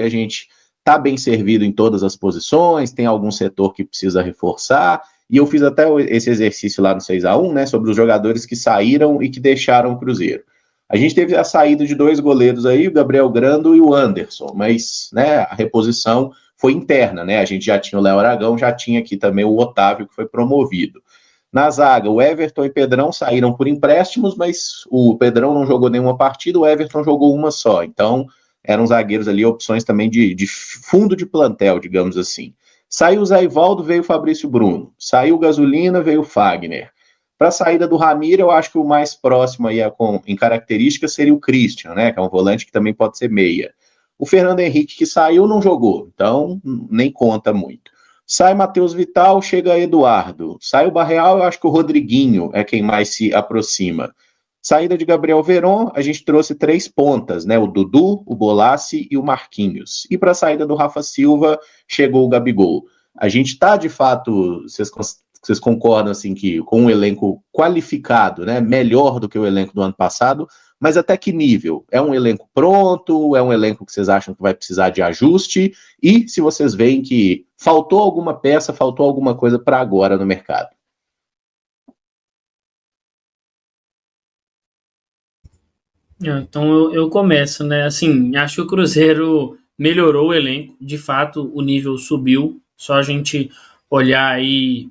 que a gente está bem servido em todas as posições, tem algum setor que precisa reforçar, e eu fiz até esse exercício lá no 6-1, né, sobre os jogadores que saíram e que deixaram o Cruzeiro. A gente teve a saída de 2 goleiros aí, o Gabriel Grando e o Anderson, mas, né, a reposição foi interna, né, a gente já tinha o Léo Aragão, já tinha aqui também o Otávio, que foi promovido. Na zaga, o Everton e Pedrão saíram por empréstimos, mas o Pedrão não jogou nenhuma partida, o Everton jogou uma só. Então, eram zagueiros ali, opções também de fundo de plantel, digamos assim. Saiu o Zé Ivaldo, veio o Fabrício Bruno. Saiu o Gasolina, veio o Fagner. Para a saída do Ramiro, eu acho que o mais próximo aí em características seria o Christian, né? Que é um volante que também pode ser meia. O Fernando Henrique, que saiu, não jogou, então nem conta muito. Sai Matheus Vital, chega Eduardo. Sai o Barreal, eu acho que o Rodriguinho é quem mais se aproxima. Saída de Gabriel Veron, a gente trouxe 3 pontas, né? O Dudu, o Bolassi e o Marquinhos. E para a saída do Rafa Silva, chegou o Gabigol. A gente está, de fato, vocês concordam assim que com um elenco qualificado, né? Melhor do que o elenco do ano passado, mas até que nível? É um elenco pronto? É um elenco que vocês acham que vai precisar de ajuste? E se vocês veem que faltou alguma peça, faltou alguma coisa para agora no mercado? Então eu começo, né? Assim, acho que o Cruzeiro melhorou o elenco, de fato o nível subiu, só a gente olhar aí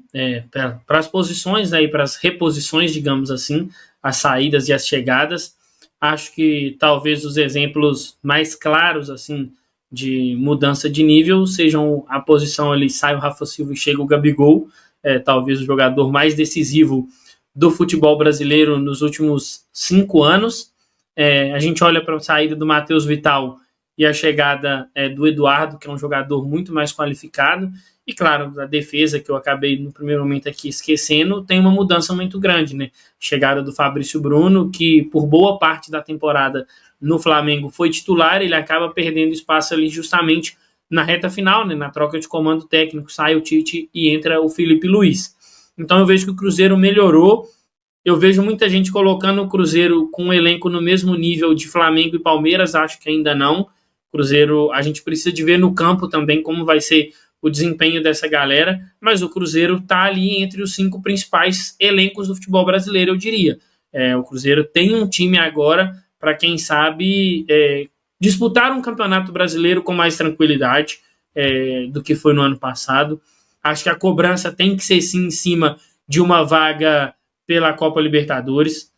para as posições, né, e para as reposições, digamos assim, as saídas e as chegadas. Acho que talvez os exemplos mais claros assim de mudança de nível sejam a posição ali, sai o Rafa Silva e chega o Gabigol, talvez o jogador mais decisivo do futebol brasileiro nos últimos 5 anos. A gente olha para a saída do Matheus Vital e a chegada do Eduardo, que é um jogador muito mais qualificado, e claro, a defesa, que eu acabei no primeiro momento aqui esquecendo, tem uma mudança muito grande, né? Chegada do Fabrício Bruno, que por boa parte da temporada no Flamengo foi titular, ele acaba perdendo espaço ali justamente na reta final, né? Na troca de comando técnico, sai o Tite e entra o Felipe Luiz. Então eu vejo que o Cruzeiro melhorou. Eu vejo muita gente colocando o Cruzeiro com um elenco no mesmo nível de Flamengo e Palmeiras, acho que ainda não. Cruzeiro, a gente precisa de ver no campo também como vai ser o desempenho dessa galera, mas o Cruzeiro está ali entre os 5 principais elencos do futebol brasileiro, eu diria. O Cruzeiro tem um time agora para, quem sabe, disputar um campeonato brasileiro com mais tranquilidade do que foi no ano passado. Acho que a cobrança tem que ser, sim, em cima de uma vaga pela Copa Libertadores.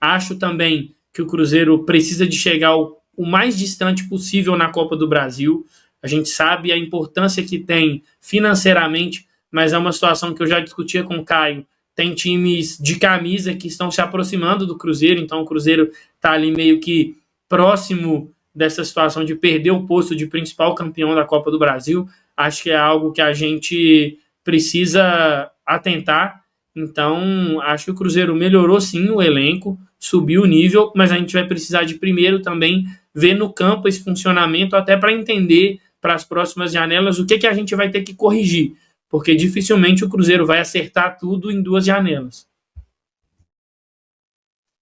Acho também que o Cruzeiro precisa de chegar o mais distante possível na Copa do Brasil. A gente sabe a importância que tem financeiramente, mas é uma situação que eu já discutia com o Caio. Tem times de camisa que estão se aproximando do Cruzeiro, então o Cruzeiro está ali meio que próximo dessa situação de perder o posto de principal campeão da Copa do Brasil. Acho que é algo que a gente precisa atentar. Então, acho que o Cruzeiro melhorou sim o elenco, subiu o nível, mas a gente vai precisar de primeiro também ver no campo esse funcionamento, até para entender para as próximas janelas o que a gente vai ter que corrigir, porque dificilmente o Cruzeiro vai acertar tudo em 2 janelas.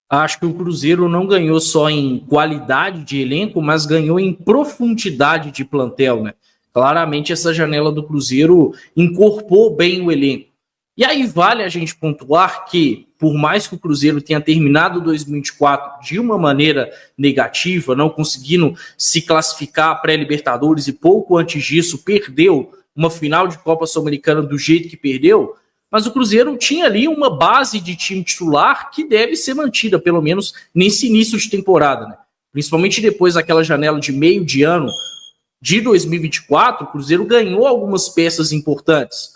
Acho que o Cruzeiro não ganhou só em qualidade de elenco, mas ganhou em profundidade de plantel, né? Claramente essa janela do Cruzeiro incorporou bem o elenco. E aí vale a gente pontuar que, por mais que o Cruzeiro tenha terminado 2024 de uma maneira negativa, não conseguindo se classificar a pré-Libertadores e pouco antes disso perdeu uma final de Copa Sul-Americana do jeito que perdeu, mas o Cruzeiro tinha ali uma base de time titular que deve ser mantida, pelo menos nesse início de temporada, né? Principalmente depois daquela janela de meio de ano de 2024, o Cruzeiro ganhou algumas peças importantes.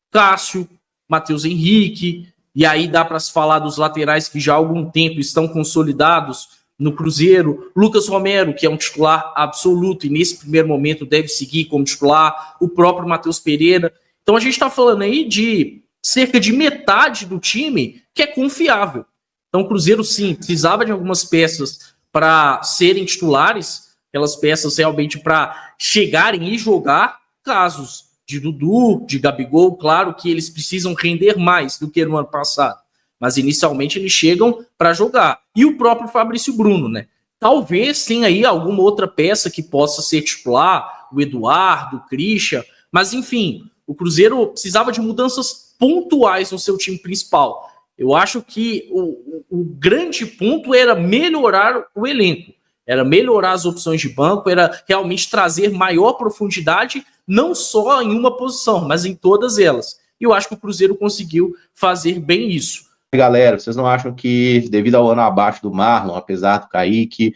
Cássio, Matheus Henrique, e aí dá para se falar dos laterais que já há algum tempo estão consolidados no Cruzeiro. Lucas Romero, que é um titular absoluto e nesse primeiro momento deve seguir como titular. O próprio Matheus Pereira. Então a gente está falando aí de cerca de metade do time que é confiável. Então o Cruzeiro, sim, precisava de algumas peças para serem titulares, aquelas peças realmente para chegarem e jogar. Casos de Dudu, de Gabigol, claro que eles precisam render mais do que no ano passado, mas inicialmente eles chegam para jogar. E o próprio Fabrício Bruno, né? talvez tenha aí alguma outra peça que possa ser titular, o Eduardo, o Christian, mas enfim, o Cruzeiro precisava de mudanças pontuais no seu time principal. Eu acho que o grande ponto era melhorar o elenco, era melhorar as opções de banco, era realmente trazer maior profundidade, não só em uma posição, mas em todas elas. E eu acho que o Cruzeiro conseguiu fazer bem isso. Galera, vocês não acham que, devido ao ano abaixo do Marlon, apesar do Kaique,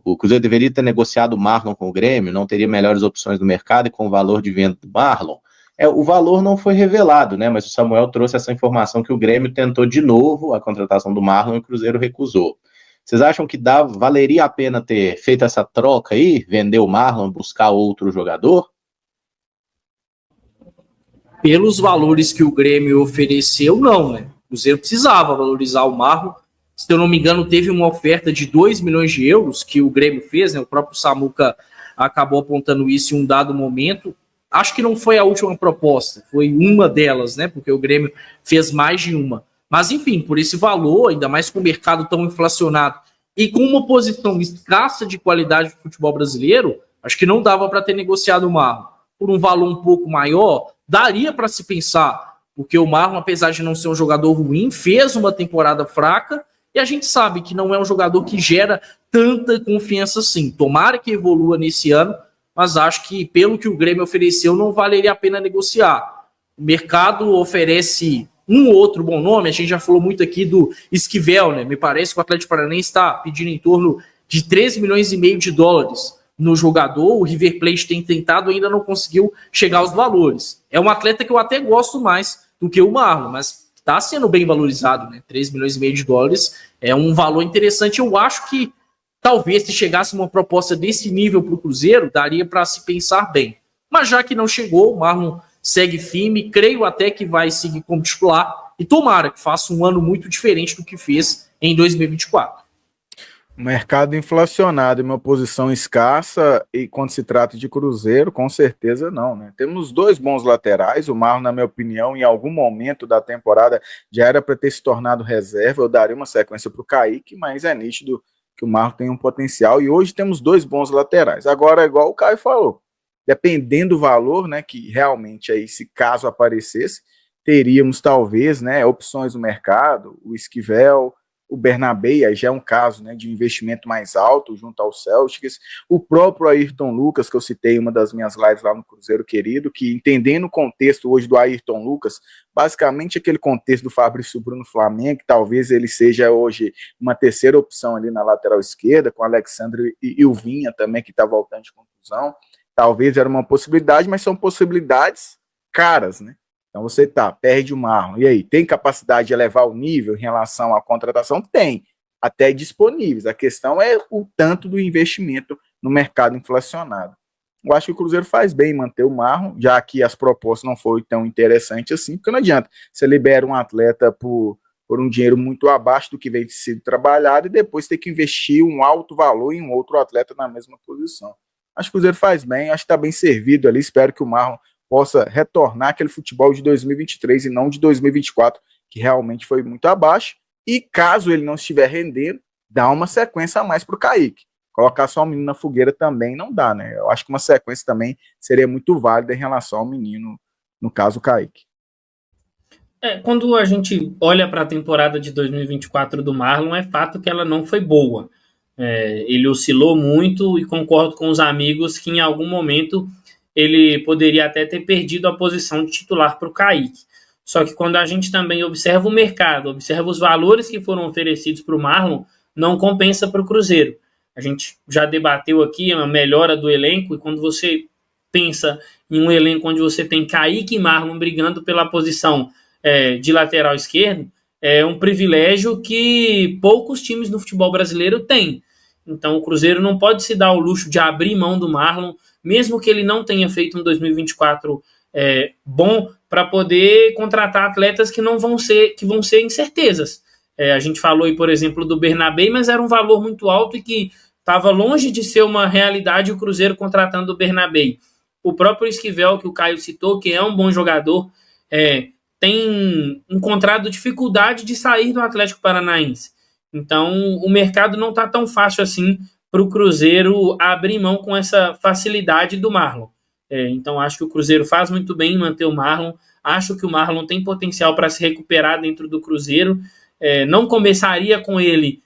o Cruzeiro deveria ter negociado o Marlon com o Grêmio, não teria melhores opções do mercado e com o valor de venda do Marlon? O valor não foi revelado, né? Mas o Samuel trouxe essa informação que o Grêmio tentou de novo a contratação do Marlon e o Cruzeiro recusou. Vocês acham que valeria a pena ter feito essa troca aí, vender o Marlon, buscar outro jogador? Pelos valores que o Grêmio ofereceu, não, né? O Cruzeiro precisava valorizar o Marlon. Se eu não me engano, teve uma oferta de 2 milhões de euros que o Grêmio fez, né? O próprio Samuca acabou apontando isso em um dado momento. Acho que não foi a última proposta, foi uma delas, né? Porque o Grêmio fez mais de uma. Mas, enfim, por esse valor, ainda mais com o mercado tão inflacionado e com uma posição escassa de qualidade do futebol brasileiro, acho que não dava para ter negociado o Marlon. Por um valor um pouco maior, daria para se pensar, porque o Marlon, apesar de não ser um jogador ruim, fez uma temporada fraca e a gente sabe que não é um jogador que gera tanta confiança assim. Tomara que evolua nesse ano, mas acho que pelo que o Grêmio ofereceu, não valeria a pena negociar. O mercado oferece um outro bom nome, a gente já falou muito aqui do Esquivel, né? Me parece que o Atlético Paranaense está pedindo em torno de 13 milhões e meio de dólares no jogador. O River Plate tem tentado, ainda não conseguiu chegar aos valores. É um atleta que eu até gosto mais do que o Marlon, mas está sendo bem valorizado, né? 3 milhões e meio de dólares é um valor interessante. Eu acho que talvez se chegasse uma proposta desse nível para o Cruzeiro, daria para se pensar bem. Mas já que não chegou, o Marlon segue firme, creio até que vai seguir como titular e tomara que faça um ano muito diferente do que fez em 2024. Mercado inflacionado e uma posição escassa, e quando se trata de Cruzeiro, com certeza não, né? Temos 2 bons laterais, o Marlon, na minha opinião, em algum momento da temporada já era para ter se tornado reserva, eu daria uma sequência para o Kaique, mas é nítido que o Marlon tem um potencial, e hoje temos 2 bons laterais. Agora, igual o Caio falou, dependendo do valor, né, que realmente aí, se caso aparecesse, teríamos talvez, né, opções no mercado, o Esquivel, o Bernabé, aí já é um caso, né, de investimento mais alto junto ao Celtics, o próprio Ayrton Lucas, que eu citei em uma das minhas lives lá no Cruzeiro Querido, que entendendo o contexto hoje do Ayrton Lucas, basicamente aquele contexto do Fabrício Bruno no Flamengo, que talvez ele seja hoje uma terceira opção ali na lateral esquerda, com o Alexandre e o Vinha também, que está voltando de contusão, talvez era uma possibilidade, mas são possibilidades caras, né? Então você perde o Marlon, e aí, tem capacidade de elevar o nível em relação à contratação? Tem, até disponíveis. A questão é o tanto do investimento no mercado inflacionado. Eu acho que o Cruzeiro faz bem em manter o Marlon, já que as propostas não foram tão interessantes assim, porque não adianta, você libera um atleta por um dinheiro muito abaixo do que vem sido trabalhado e depois ter que investir um alto valor em um outro atleta na mesma posição. Acho que o Cruzeiro faz bem, acho que está bem servido ali, espero que o Marlon possa retornar aquele futebol de 2023 e não de 2024, que realmente foi muito abaixo, e caso ele não estiver rendendo, dá uma sequência a mais para o Kaique. Colocar só o menino na fogueira também não dá, né? Eu acho que uma sequência também seria muito válida em relação ao menino, no caso o Kaique. Quando a gente olha para a temporada de 2024 do Marlon, é fato que ela não foi boa. Ele oscilou muito e concordo com os amigos que em algum momento ele poderia até ter perdido a posição de titular para o Kaique. Só que quando a gente também observa o mercado, observa os valores que foram oferecidos para o Marlon, não compensa para o Cruzeiro. A gente já debateu aqui a melhora do elenco, e quando você pensa em um elenco onde você tem Kaique e Marlon brigando pela posição de lateral esquerdo, é um privilégio que poucos times no futebol brasileiro têm. Então o Cruzeiro não pode se dar o luxo de abrir mão do Marlon, mesmo que ele não tenha feito um 2024 bom, para poder contratar atletas que vão ser incertezas. A gente falou aí, por exemplo, do Bernabé, mas era um valor muito alto e que estava longe de ser uma realidade o Cruzeiro contratando o Bernabé. O próprio Esquivel, que o Caio citou, que é um bom jogador, tem encontrado dificuldade de sair do Atlético Paranaense. Então, o mercado não está tão fácil assim para o Cruzeiro abrir mão com essa facilidade do Marlon. Então acho que o Cruzeiro faz muito bem em manter o Marlon, acho que o Marlon tem potencial para se recuperar dentro do Cruzeiro, não começaria com ele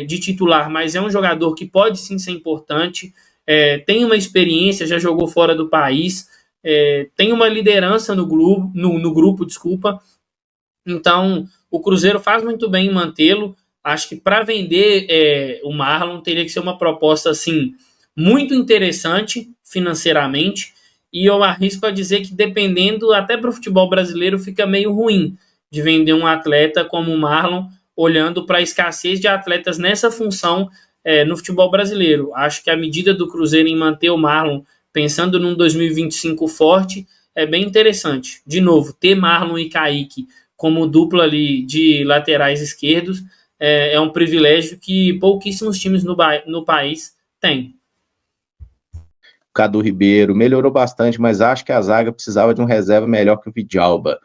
de titular, mas é um jogador que pode sim ser importante, tem uma experiência, já jogou fora do país, tem uma liderança no grupo, então o Cruzeiro faz muito bem em mantê-lo. Acho que para vender o Marlon teria que ser uma proposta assim, muito interessante financeiramente, e eu arrisco a dizer que dependendo, até para o futebol brasileiro fica meio ruim de vender um atleta como o Marlon, olhando para a escassez de atletas nessa função no futebol brasileiro. Acho que a medida do Cruzeiro em manter o Marlon, pensando num 2025 forte, é bem interessante. De novo, ter Marlon e Kaique como dupla ali de laterais esquerdos é um privilégio que pouquíssimos times no país têm. Cadu Ribeiro melhorou bastante, mas acho que a zaga precisava de um reserva melhor que o Vidalba.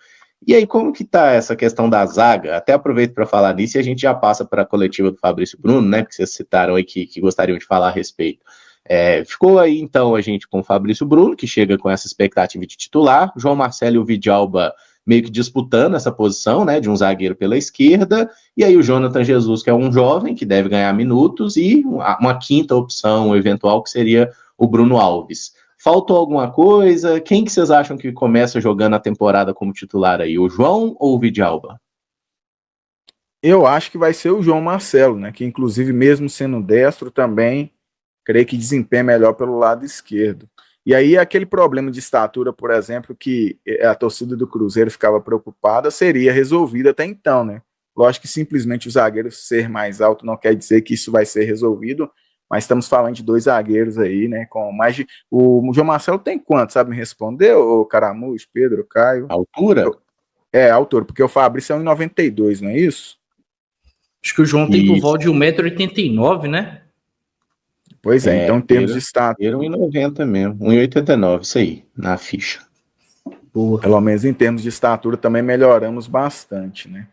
E aí, como que tá essa questão da zaga? Até aproveito para falar nisso e a gente já passa para a coletiva do Fabrício Bruno, né? Porque vocês citaram aí que gostariam de falar a respeito. Ficou aí, então, a gente com o Fabrício Bruno, que chega com essa expectativa de titular, João Marcelo e o Vidalba meio que disputando essa posição, né, de um zagueiro pela esquerda, e aí o Jonathan Jesus, que é um jovem, que deve ganhar minutos, e uma quinta opção eventual, que seria o Bruno Alves. Faltou alguma coisa? Quem que vocês acham que começa jogando a temporada como titular aí, o João ou o Vidalba? Eu acho que vai ser o João Marcelo, né, que inclusive mesmo sendo destro também, creio que desempenha melhor pelo lado esquerdo. E aí aquele problema de estatura, por exemplo, que a torcida do Cruzeiro ficava preocupada, seria resolvido até então, né? Lógico que simplesmente o zagueiro ser mais alto não quer dizer que isso vai ser resolvido, mas estamos falando de dois zagueiros aí, né? Com mais de... O João Marcelo tem quanto, sabe me responder, o Caramujo, Pedro, Caio? Altura? Altura, porque o Fabrício é 1,92, não é isso? Acho que o João tem por volta de 1,89 m, né? Pois então em termos de estatura... 1,90 mesmo, 1,89, isso aí, na ficha. Boa. Pelo menos em termos de estatura também melhoramos bastante, né?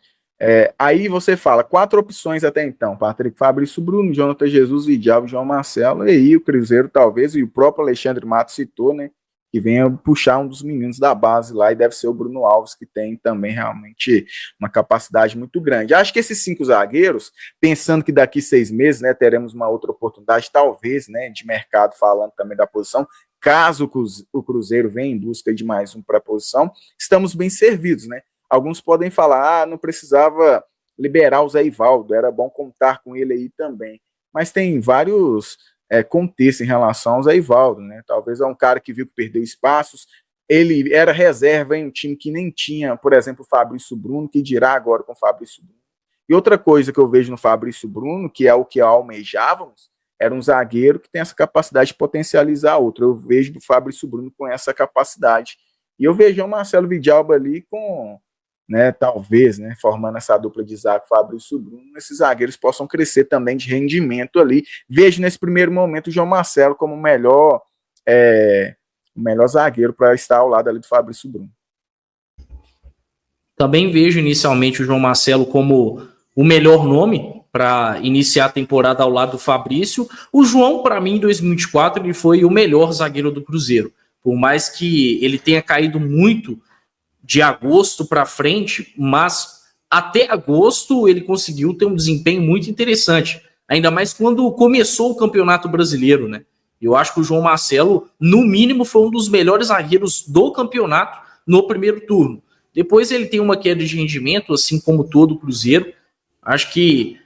Aí você fala, 4 opções até então, Patrick, Fabrício Bruno, Jonathan Jesus, Vidal, João Marcelo, e aí o Cruzeiro talvez, e o próprio Alexandre Matos citou, né, que venha puxar um dos meninos da base lá, e deve ser o Bruno Alves, que tem também realmente uma capacidade muito grande. Acho que esses 5 zagueiros, pensando que daqui 6 meses, né, teremos uma outra oportunidade, talvez, né, de mercado, falando também da posição, caso o Cruzeiro venha em busca de mais um para a posição, estamos bem servidos, né? Alguns podem falar, não precisava liberar o Zé Ivaldo, era bom contar com ele aí também. Mas tem vários contextos em relação ao Zé Ivaldo, né? Talvez é um cara que viu que perdeu espaços, ele era reserva em um time que nem tinha, por exemplo, o Fabrício Bruno, que dirá agora com o Fabrício Bruno. E outra coisa que eu vejo no Fabrício Bruno, que é o que almejávamos, era um zagueiro que tem essa capacidade de potencializar outro. Eu vejo do Fabrício Bruno com essa capacidade. E eu vejo o Marcelo Vidalba ali com... né, talvez, né, formando essa dupla de zaga, Fabrício Bruno, esses zagueiros possam crescer também de rendimento ali. Vejo nesse primeiro momento o João Marcelo como o melhor zagueiro para estar ao lado ali do Fabrício Bruno. Também vejo inicialmente o João Marcelo como o melhor nome para iniciar a temporada ao lado do Fabrício. O João, para mim, em 2024, ele foi o melhor zagueiro do Cruzeiro. Por mais que ele tenha caído muito de agosto para frente, mas até agosto ele conseguiu ter um desempenho muito interessante, ainda mais quando começou o Campeonato Brasileiro, né? Eu acho que o João Marcelo, no mínimo, foi um dos melhores zagueiros do campeonato no primeiro turno. Depois ele tem uma queda de rendimento, assim como todo o Cruzeiro. Acho que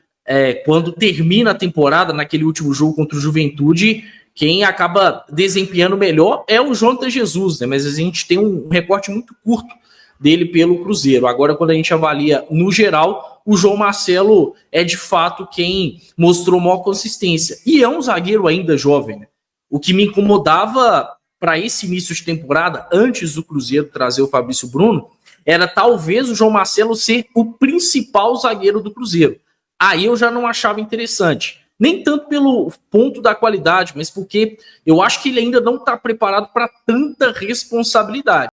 quando termina a temporada, naquele último jogo contra o Juventude, quem acaba desempenhando melhor é o Jonathan Jesus, né? Mas a gente tem um recorte muito curto dele pelo Cruzeiro. Agora, quando a gente avalia no geral, o João Marcelo é de fato quem mostrou maior consistência. E é um zagueiro ainda jovem, né? O que me incomodava para esse início de temporada, antes do Cruzeiro trazer o Fabrício Bruno, era talvez o João Marcelo ser o principal zagueiro do Cruzeiro. Aí eu já não achava interessante. Nem tanto pelo ponto da qualidade, mas porque eu acho que ele ainda não está preparado para tanta responsabilidade.